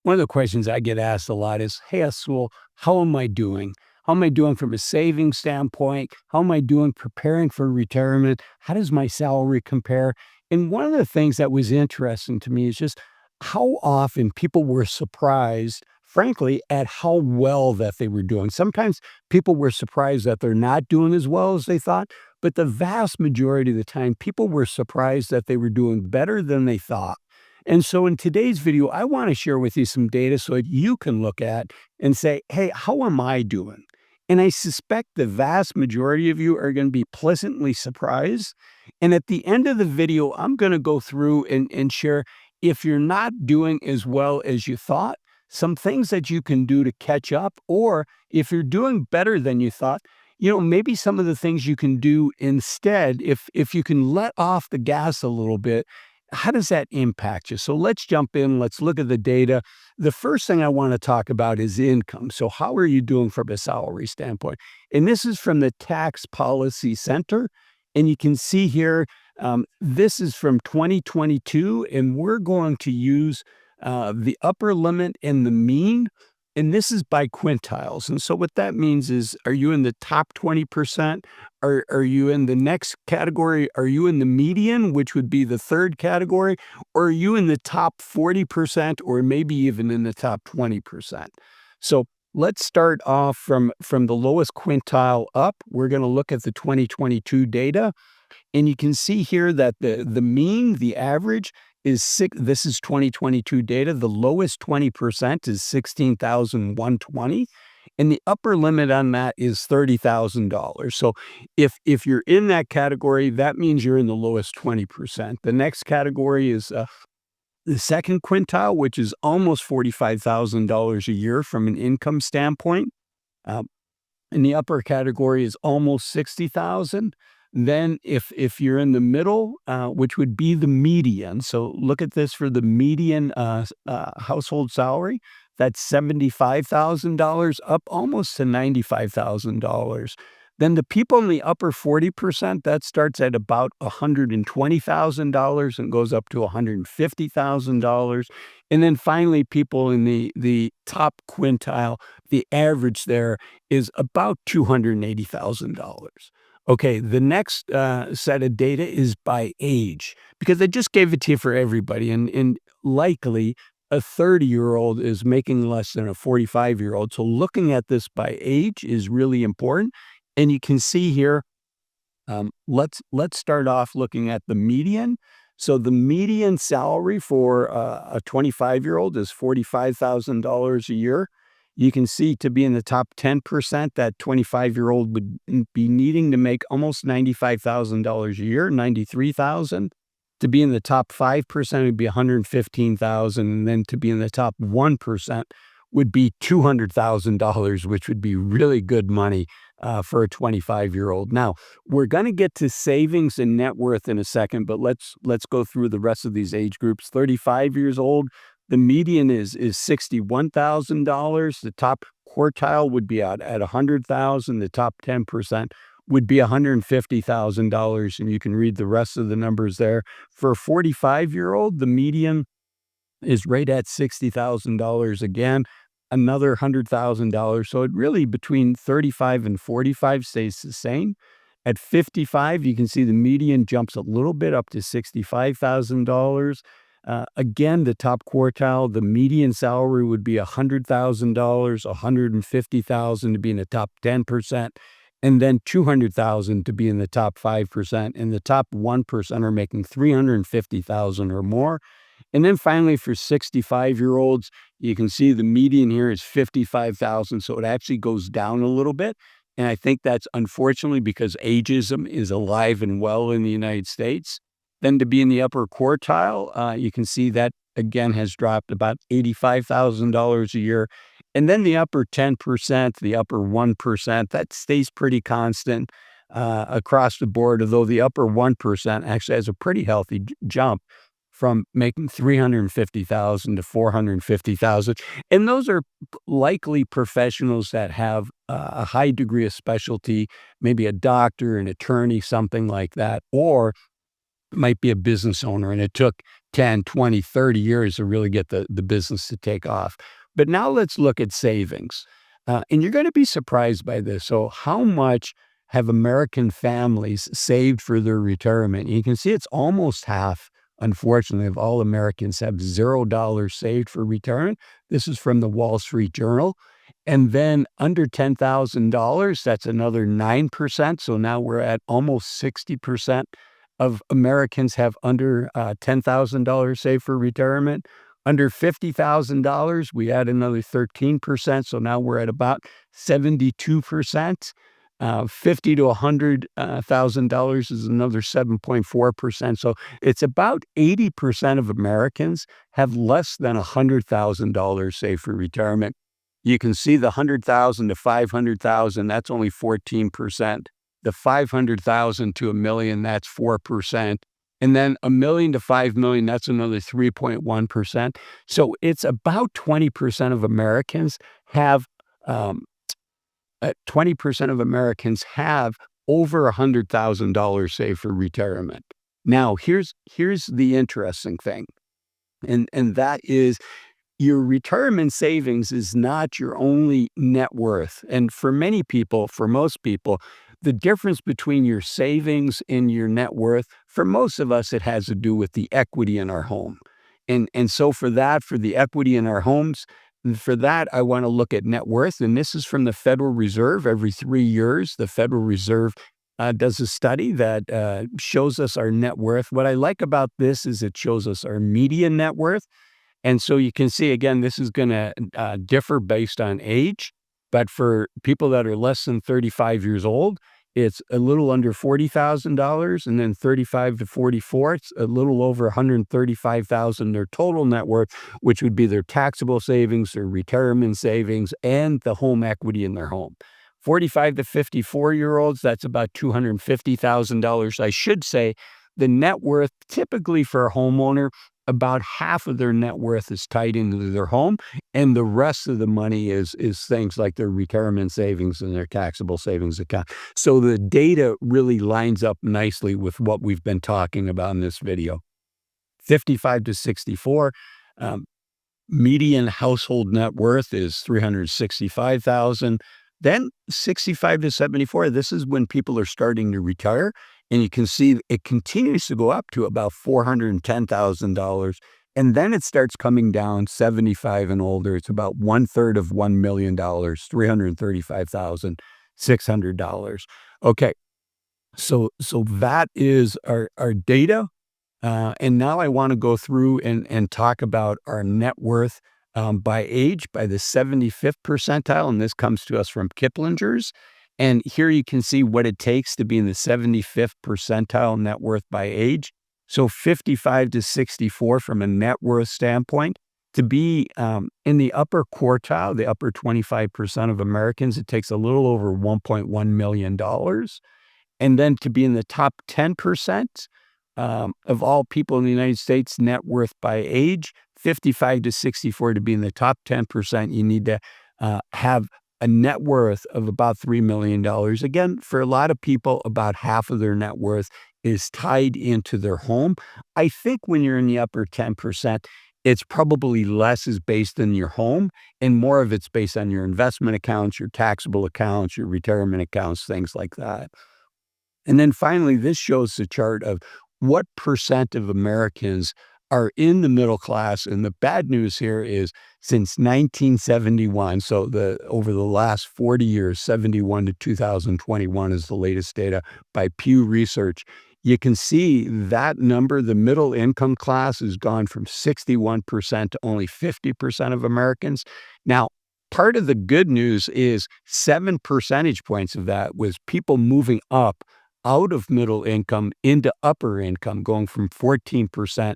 One of the questions I get asked a lot is, "Hey, Azul, how am I doing? How am I doing from a saving standpoint? How am I doing preparing for retirement? How does my salary compare?" And one of the things that was interesting to me is just how often people were surprised, frankly, at how well that they were doing. Sometimes people were surprised that they're not doing as well as they thought, but the vast majority of the time, people were surprised that they were doing better than they thought. And so in today's video, I want to share with you some data so that you can look at and say, hey, how am I doing? And I suspect the vast majority of you are going to be pleasantly surprised. And at the end of the video, I'm going to go through and share if you're not doing as well as you thought, some things that you can do to catch up, or if you're doing better than you thought, maybe some of the things you can do instead, if you can let off the gas a little bit, how does that impact you? So let's jump in. Let's look at the data. The first thing I want to talk about is income. So, how are you doing from a salary standpoint? And this is from the Tax Policy Center. And you can see here, this is from 2022, and we're going to use the upper limit and the mean. And this is by quintiles. And so, what that means is, are you in the top 20%? Are you in the next category? Are you in the median, which would be the third category? Or are you in the top 40% or maybe even in the top 20%? So let's start off from the lowest quintile up. We're going to look at the 2022 data. And you can see here that the mean, the average is six. This is 2022 data. The lowest 20% is 16,120. And the upper limit on that is $30,000. So if you're in that category, that means you're in the lowest 20%. The next category is the second quintile, which is almost $45,000 a year from an income standpoint. Um, and the upper category is almost 60,000. Then if you're in the middle, which would be the median, so look at this for the median household salary, that's $75,000 up almost to $95,000. Then the people in the upper 40%, that starts at about $120,000 and goes up to $150,000. And then finally, people in the top quintile, the average there is about $280,000. Okay, the next set of data is by age, because I just gave it to you for everybody, and likely a 30-year-old is making less than a 45-year-old. So looking at this by age is really important. And you can see here, let's start off looking at the median. So the median salary for a 25-year-old is $45,000 a year. You can see to be in the top 10%, that 25-year-old would be needing to make almost $95,000 a year, $93,000. To be in the top 5% would be $115,000, and then to be in the top 1% would be $200,000, which would be really good money for a 25-year-old. Now, we're going to get to savings and net worth in a second, but let's go through the rest of these age groups. 35 years old, the median is $61,000. The top quartile would be at $100,000. The top 10% would be $150,000, and you can read the rest of the numbers there. For a 45-year-old, the median is right at $60,000 again, another $100,000. So it really between 35 and 45 stays the same. At 55, you can see the median jumps a little bit up to $65,000. Again, the top quartile, the median salary would be $100,000, $150,000 to be in the top 10%, and then $200,000 to be in the top 5%. And the top 1% are making $350,000 or more. And then finally, for 65-year-olds, you can see the median here is $55,000. So it actually goes down a little bit. And I think that's unfortunately because ageism is alive and well in the United States. Then to be in the upper quartile, you can see that again has dropped about $85,000 a year. And then the upper 10%, the upper 1%, that stays pretty constant across the board, although the upper 1% actually has a pretty healthy jump from making $350,000 to $450,000. And those are likely professionals that have a high degree of specialty, maybe a doctor, an attorney, something like that, or might be a business owner and it took 10, 20, 30 years to really get the business to take off. But now let's look at savings. And you're going to be surprised by this. So, how much have American families saved for their retirement? You can see it's almost half, unfortunately, of all Americans have $0 saved for retirement. This is from the Wall Street Journal. And then under $10,000, that's another 9%. So now we're at almost 60% of Americans have under $10,000 saved for retirement. Under $50,000, we add another 13%. So now we're at about 72%. 50 to $100,000 is another 7.4%. So it's about 80% of Americans have less than $100,000 saved for retirement. You can see the 100,000 to 500,000, that's only 14%. The 500,000 to a million, that's 4%. And then a million to 5 million, that's another 3.1%. So it's about 20% of Americans have 20% of Americans have over $100,000 saved for retirement. Now, here's the interesting thing, and that is your retirement savings is not your only net worth. And for many people, for most people, the difference between your savings and your net worth, for most of us, it has to do with the equity in our home. And so for the equity in our homes, for that, I want to look at net worth. And this is from the Federal Reserve. Every 3 years, the Federal Reserve does a study that shows us our net worth. What I like about this is it shows us our median net worth. And so you can see, again, this is going to differ based on age. But for people that are less than 35 years old, it's a little under $40,000. And then 35 to 44, it's a little over $135,000, their total net worth, which would be their taxable savings, their retirement savings, and the home equity in their home. 45 to 54-year-olds, that's about $250,000. I should say the net worth typically for a homeowner, about half of their net worth is tied into their home, and the rest of the money is things like their retirement savings and their taxable savings account. So the data really lines up nicely with what we've been talking about in this video. 55 to 64, median household net worth is $365,000. Then 65 to 74, this is when people are starting to retire. And you can see it continues to go up to about $410,000. And then it starts coming down 75 and older. It's about 1/3 of $1 million, $335,600. Okay. So that is our data. And now I want to go through and talk about our net worth by age, by the 75th percentile. And this comes to us from Kiplinger's. And here you can see what it takes to be in the 75th percentile net worth by age. So 55 to 64 from a net worth standpoint. To be in the upper quartile, the upper 25% of Americans, it takes a little over $1.1 million. And then to be in the top 10% of all people in the United States, net worth by age, 55 to 64, to be in the top 10%, you need to have a net worth of about $3 million. Again, for a lot of people, about half of their net worth is tied into their home. I think when you're in the upper 10%, it's probably less is based in your home and more of it's based on your investment accounts, your taxable accounts, your retirement accounts, things like that. And then finally, this shows the chart of what percent of Americans are in the middle class. And the bad news here is since 1971, so over the last 40 years, 71 to 2021 is the latest data by Pew Research, you can see that number, the middle income class, has gone from 61% to only 50% of Americans. Now, part of the good news is 7 percentage points of that was people moving up out of middle income into upper income, going from 14%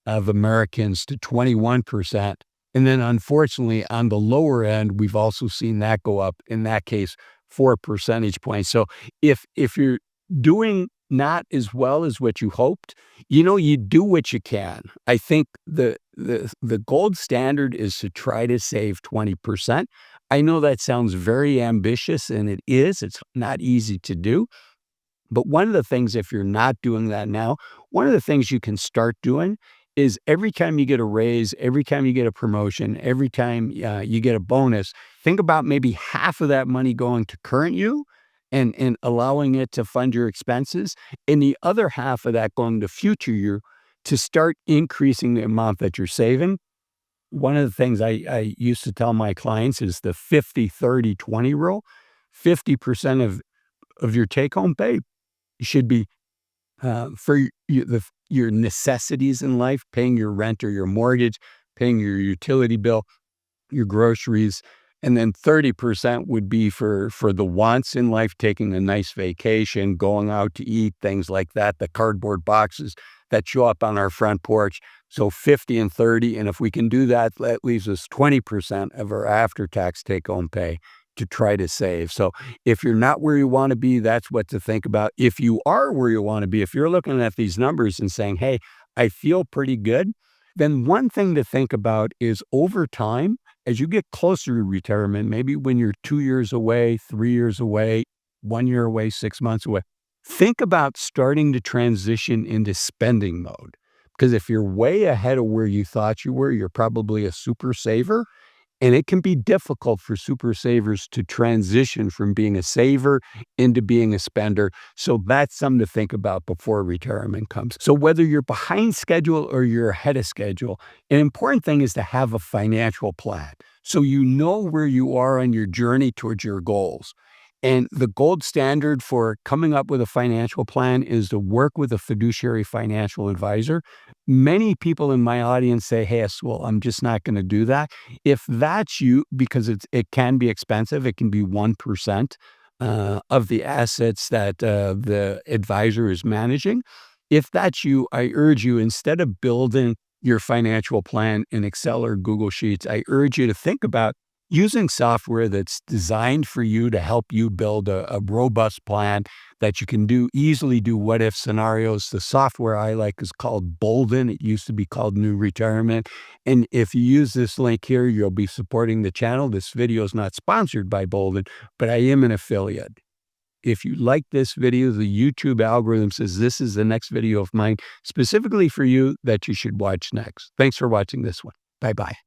of Americans to 21%. And then unfortunately, on the lower end, we've also seen that go up, in that case, 4 percentage points. So if you're doing not as well as what you hoped, you do what you can. I think the gold standard is to try to save 20%. I know that sounds very ambitious, and it is. It's not easy to do. But one of the things, if you're not doing that now, one of the things you can start doing is every time you get a raise, every time you get a promotion, every time you get a bonus, think about maybe half of that money going to current you and allowing it to fund your expenses, and the other half of that going to future you to start increasing the amount that you're saving. One of the things I used to tell my clients is the 50-30-20 rule. 50% of your take home pay should be for your necessities in life, paying your rent or your mortgage, paying your utility bill, your groceries, and then 30% would be for the wants in life, taking a nice vacation, going out to eat, things like that, the cardboard boxes that show up on our front porch. So 50 and 30, and if we can do that, that leaves us 20% of our after-tax take-home pay to try to save. So if you're not where you want to be, that's what to think about. If you are where you want to be, if you're looking at these numbers and saying, "Hey, I feel pretty good," then one thing to think about is over time, as you get closer to retirement, maybe when you're 2 years away, 3 years away, 1 year away, 6 months away, think about starting to transition into spending mode. Because if you're way ahead of where you thought you were, you're probably a super saver, and it can be difficult for super savers to transition from being a saver into being a spender. So that's something to think about before retirement comes. So whether you're behind schedule or you're ahead of schedule, an important thing is to have a financial plan. So you know where you are on your journey towards your goals. And the gold standard for coming up with a financial plan is to work with a fiduciary financial advisor. Many people in my audience say, "Hey, well, I'm just not going to do that." If that's you, because it can be expensive, it can be 1% of the assets that the advisor is managing. If that's you, I urge you, instead of building your financial plan in Excel or Google Sheets, I urge you to think about using software that's designed for you to help you build a robust plan that you can easily do what if scenarios. The software I like is called Bolden. It used to be called New Retirement. And if you use this link here, you'll be supporting the channel. This video is not sponsored by Bolden, but I am an affiliate. If you like this video, the YouTube algorithm says this is the next video of mine specifically for you that you should watch next. Thanks for watching this one. Bye-bye.